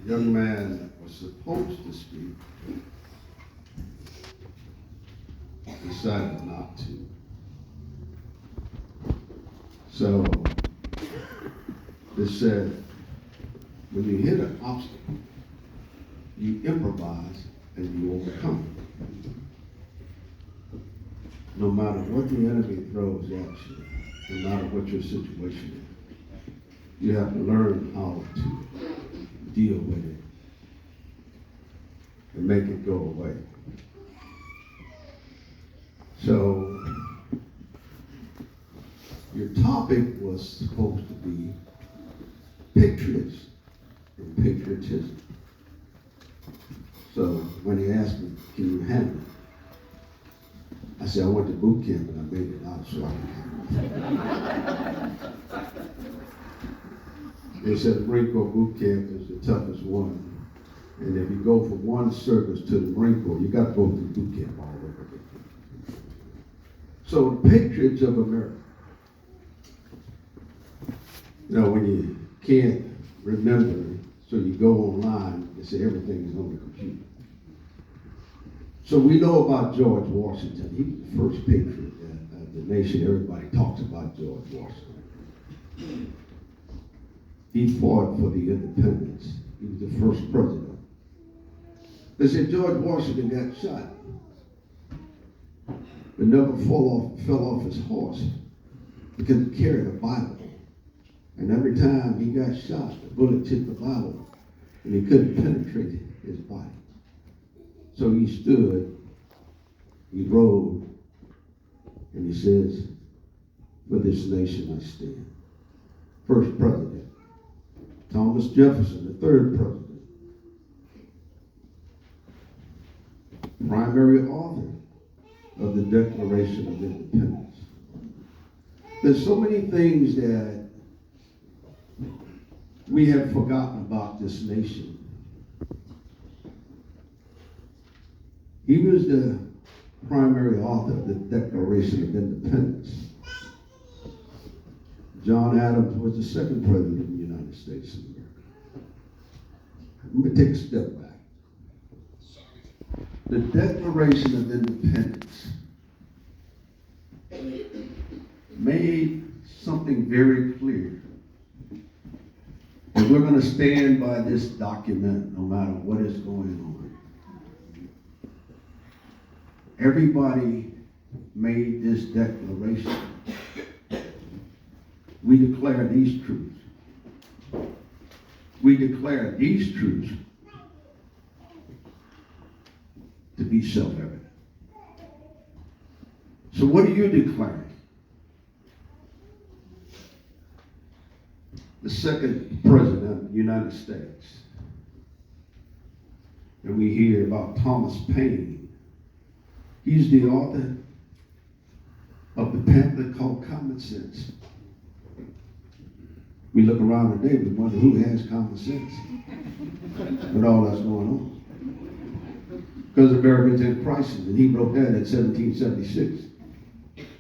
young man that was supposed to speak decided not to. So they said, when you hit an obstacle, you improvise and you overcome it. No matter what the enemy throws at you, no matter what your situation is, you have to learn how to deal with it and make it go away. So, your topic was supposed to be Patriots and patriotism. So, when he asked me, can you handle it? I said, I went to boot camp and I made it out so I can handle it. They said the Marine Corps boot camp is the toughest one. And if you go from one service to the Marine Corps, you got to go through boot camp all over again. So the Patriots of America. You know, when you can't remember, so you go online and say everything is on the computer. So we know about George Washington. He was the first patriot of the nation. Everybody talks about George Washington. He fought for the independence. He was the first president. They said George Washington got shot, but never fell off his horse because he carried a Bible. And every time he got shot, the bullet hit the Bible, and he couldn't penetrate his body. So he stood, he rode, and he says, for this nation I stand. First president. Thomas Jefferson, the third president. Primary author of the Declaration of Independence. There's so many things that we have forgotten about this nation. He was the primary author of the Declaration of Independence. John Adams was the second president of the United States of America. Let me take a step back. The Declaration of Independence made something very clear. And we're going to stand by this document no matter what is going on. Everybody made this declaration. We declare these truths. We declare these truths to be self-evident. So what are you declaring? The second president of the United States. And we hear about Thomas Paine. He's the author of the pamphlet called Common Sense. We look around today, we wonder who has common sense with all that's going on. Because America's in crisis, and he wrote that in 1776,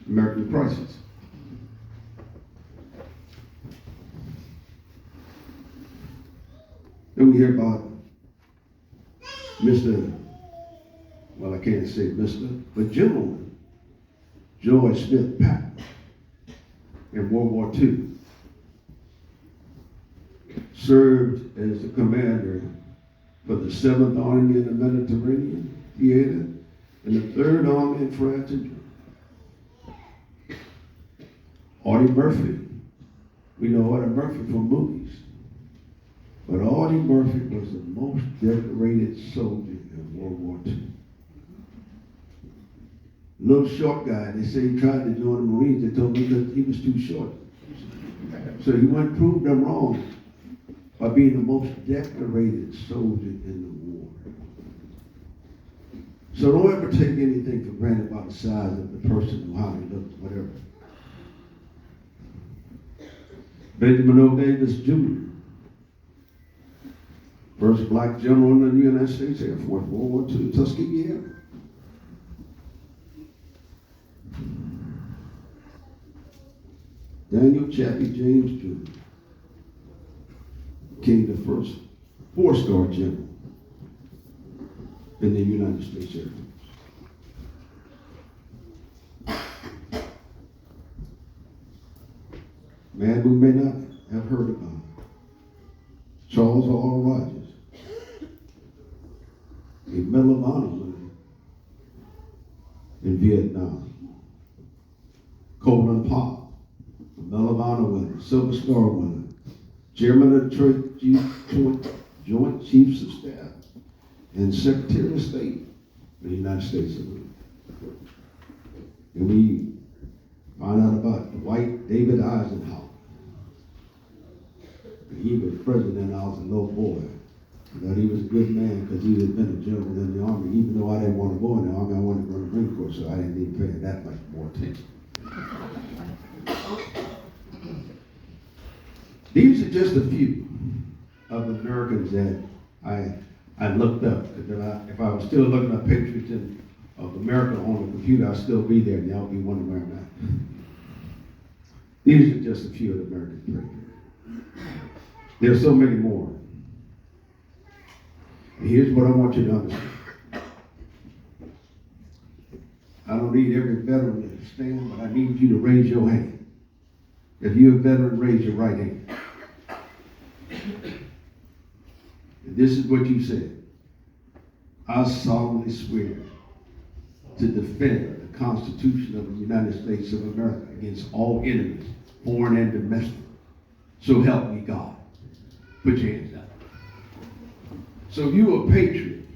American Crisis. Then we hear about Mr. Well, I can't say Mr., but Gentleman George Smith Patton in World War II. Served as the commander for the 7th Army in the Mediterranean Theater and the 3rd Army in France and Germany. Audie Murphy. We know Audie Murphy from movies. But Audie Murphy was the most decorated soldier in World War II. Little short guy, they say he tried to join the Marines. They told me that he was too short. So he went and proved them wrong by being the most decorated soldier in the war. So don't ever take anything for granted about the size of the person or how he looks, whatever. Benjamin O. Davis Jr., first black general in the United States Air Force, World War II, Tuskegee Airmen. Daniel Chappie James Jr. became the first 4-star general in the United States Air Force. Man we may not have heard about, Charles R. Rogers, a Medal of Honor winner in Vietnam. Colin Powell, a Medal of Honor winner, Silver Star winner, Chairman of the Joint Chiefs of Staff, and Secretary of State of the United States of America. And we find out about Dwight David Eisenhower. He was president when I was a little boy. That he was a good man because he had been a general in the Army. Even though I didn't want to go in the Army, I wanted to go to the Marine Corps, so I didn't even pay that much more attention. These are just a few of the Americans that I looked up. If I was still looking up Patriots of America on the computer, I'd still be there, and y'all be wondering where I'm at. These are just a few of the American Patriots. There's so many more. And here's what I want you to understand. I don't need every veteran to stand, but I need you to raise your hand. If you're a veteran, raise your right hand. And this is what you said. I solemnly swear to defend the Constitution of the United States of America against all enemies, foreign and domestic. So help me God. Put your hands down. So you're a patriot.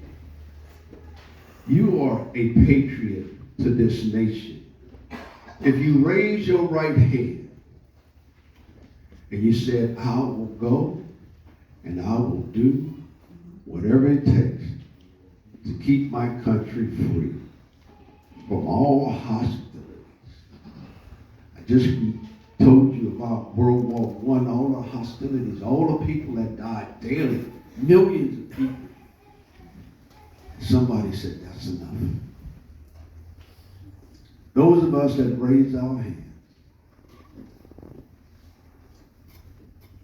You are a patriot to this nation. If you raise your right hand and you said, I will go and I will do whatever it takes to keep my country free from all hostilities. I just told you about World War I, all the hostilities, all the people that died daily, millions of people. Somebody said, that's enough. Those of us that raised our hands,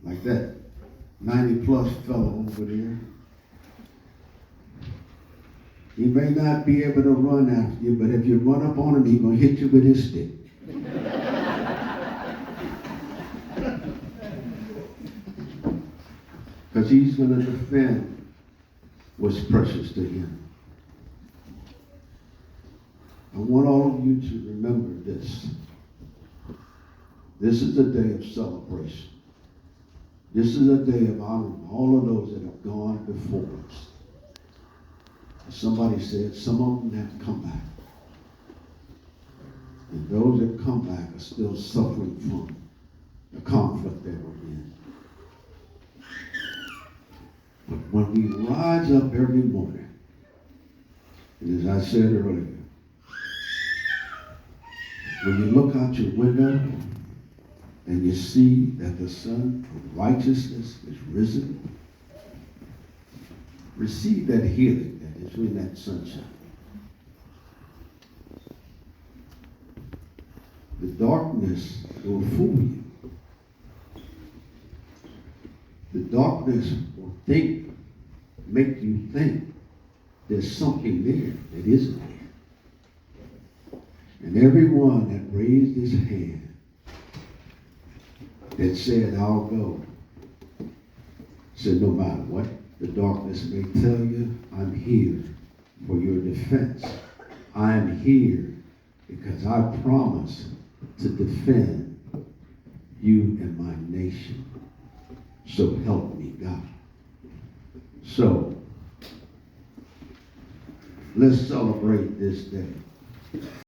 like that 90-plus fellow over there, he may not be able to run after you, but if you run up on him, he's going to hit you with his stick. Because he's going to defend what's precious to him. I want all of you to remember this. This is a day of celebration. This is a day of honoring all of those that have gone before us. Somebody said some of them have to come back. And those that come back are still suffering from the conflict they were in. But when we rise up every morning, and as I said earlier, when you look out your window and you see that the sun of righteousness is risen, receive that healing that is in that sunshine. The darkness will fool you. The darkness will make you think there's something there that isn't there. And everyone that raised his hand that said, I'll go, said, no matter what the darkness may tell you, I'm here for your defense. I'm here because I promise to defend you and my nation. So help me, God. So, let's celebrate this day.